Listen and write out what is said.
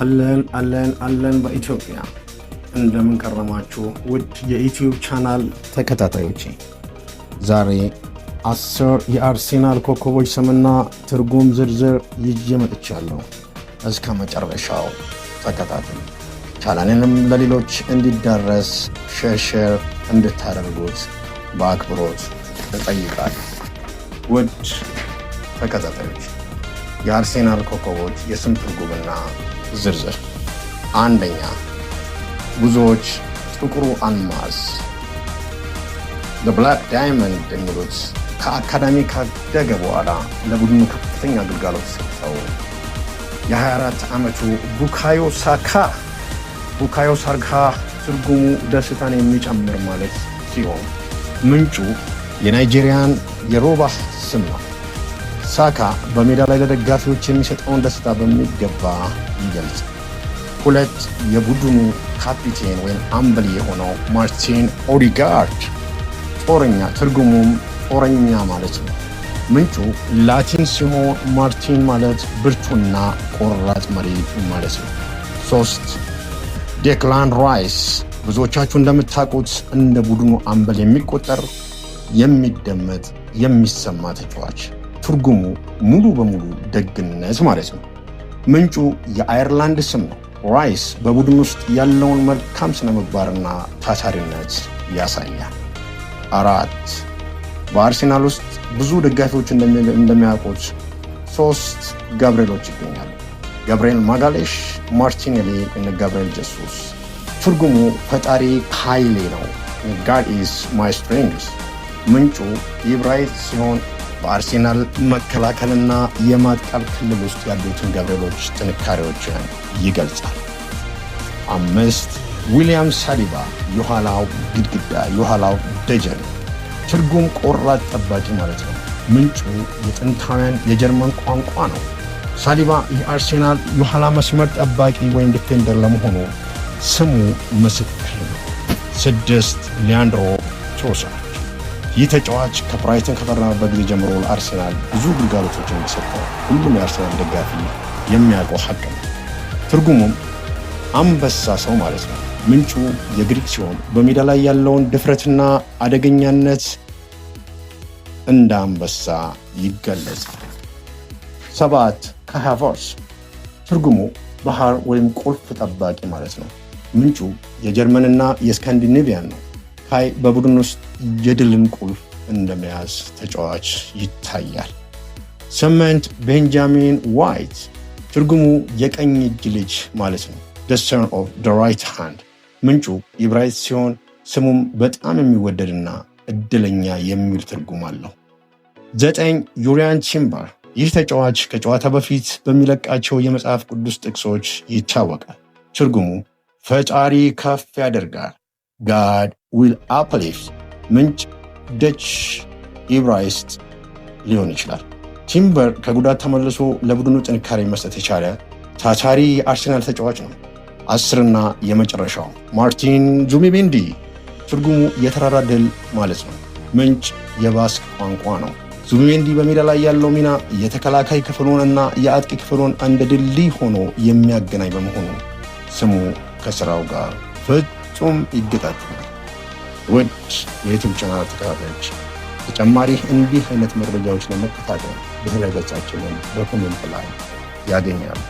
አለን በኢትዮጵያ እንደምን ከረማችሁ ውድ የዩቲዩብ ቻናል ተከታታዮች። ዛሬ 10 የአርሴናል ኮከቦች ስምና ትርጉም ዝርዝር ይዤ መጥቻለሁ። እስከ መጨረሻው ተከታተሉ። ቻናሌንም ለሌሎች እንዲዳረስ ሼር እንድታደርጉት በአክብሮት እጠይቃለሁ። ውድ ተከታታዮች፣ የአርሴናል ኮከቦች የስም ትርጉምና ዝርዝር። አንደኛ፣ ብዙዎች ጥቁሩ አልማዝ ብላክ ዳይመንድ የሚሉት ከአካዳሚ ካደገ በኋላ ለቡድኑ ከፍተኛ አገልግሎት ሰጠው የ24 ዓመቱ ቡካዮ ሳካ ትርጉሙ ደስታን የሚጨምር ማለት ሲሆን ምንጩ የናይጄሪያን የሮባ ስም ነው። ሳካ በሜዳ ላይ ለደጋፊዎች የሚሰጠውን ደስታ በሚገባ ይገልጻል። 2 የቡድኑ ካፒቴን ወይም አምበል የሆነው ማርቲን ኦዲጋርድ ጦረኛ፣ ትርጉሙም ጦረኛ ማለት ነው። ምንጩ ላቲን ሲሆን ማርቲን ማለት ብርቱና ቆራጥ መሪ ማለት ነው። 3 ዴክላን ራይስ ብዙዎቻችሁ እንደምታውቁት እንደ ቡድኑ አምበል የሚቆጠር የሚደመጥ የሚሰማ ተጫዋች፣ ትርጉሙ ሙሉ በሙሉ ደግነት ማለት ነው። ምንጩ የአየርላንድ ስም ነው። ራይስ በቡድን ውስጥ ያለውን መልካም ስነ ምግባርና ታታሪነት ያሳያል። 4 በአርሴናል ውስጥ ብዙ ደጋፊዎች እንደሚያውቁት 3 ጋብርኤሎች ይገኛሉ። ጋብርኤል ማጋሌሽ፣ ማርቲኔሊ እና ጋብርኤል ጀሱስ። ትርጉሙ ፈጣሪ ኃይሌ ነው። God is my strength። ምንጩ ኢብራይት ሲሆን በአርሴናል መከላከልና የማጥቃት ክልል ውስጥ ያሉትን ጋብርኤሎች ጥንካሬዎችን ይገልጻል። 5 ዊሊያም ሳሊባ የኋላው ግድግዳ፣ የኋላው ደጀን። ትርጉም ቆራጥ ጠባቂ ማለት ነው። ምንጩ የጥንታውያን የጀርመን ቋንቋ ነው። ሳሊባ የአርሴናል የኋላ መስመር ጠባቂ ወይም ዲፌንደር ለመሆኑ ስሙ ምስክር ነው። 6 ሊያንድሮ ትሮሳርድ። ይህ ተጫዋች ከብራይተን ከፈረመበት ጊዜ ጀምሮ ለአርሴናል ብዙ ግልጋሎቶችን እንደሰጠ ሁሉም የአርሴናል ደጋፊ የሚያውቀው ሀቅ ነው። ትርጉሙም አንበሳ ሰው ማለት ነው። ምንጩ የግሪክ ሲሆን በሜዳ ላይ ያለውን ድፍረትና አደገኛነት እንደ አንበሳ ይገለጻል። 7 ካይ ሃቨርትዝ። ትርጉሙ ባህር ወይም ቁልፍ ጠባቂ ማለት ነው። ምንጩ የጀርመንና የስካንዲኔቪያን ነው። ካይ በቡድን ውስጥ የድልን ቁልፍ እንደመያዝ ተጫዋች ይታያል። 8 ቤንጃሚን ዋይት። ትርጉሙ የቀኝ እጅ ልጅ ማለት ነው። The son of the right hand። ምንጩ ኢብራይት ሲሆን ስሙም በጣም የሚወደድና እድለኛ የሚል ትርጉም አለው። 9 ዩሪያን ቲምበር። ይህ ተጫዋች ከጨዋታ በፊት በሚለቃቸው የመጽሐፍ ቅዱስ ጥቅሶች ይታወቃል። ትርጉሙ ፈጣሪ ከፍ ያደርጋል፣ God will uplift። ምንጭ ደች ኢብራይስጥ ሊሆን ይችላል። ቲምበር ከጉዳት ተመልሶ ለቡድኑ ጥንካሬ መስጠት የቻለ ታታሪ የአርሴናል ተጫዋች ነው። 10ና የመጨረሻው ማርቲን ዙቢሜንዲ። ትርጉሙ የተራራ ድል ማለት ነው። ምንጭ የባስክ ቋንቋ ነው። ዙቢሜንዲ በሜዳ ላይ ያለው ሚና የተከላካይ ክፍሉንና የአጥቂ ክፍሉን እንደ ድልድይ ሆኖ የሚያገናኝ በመሆኑ ስሙ ከስራው ጋር ፍጹም ይገጣጠማል። ውድ የዩቲዩብ ቻናል ተከታታዮች፣ ተጨማሪ እንዲህ አይነት መረጃዎች ለመከታተል ድረ ገጻችንን በኮሜንት ላይ ያገኛሉ።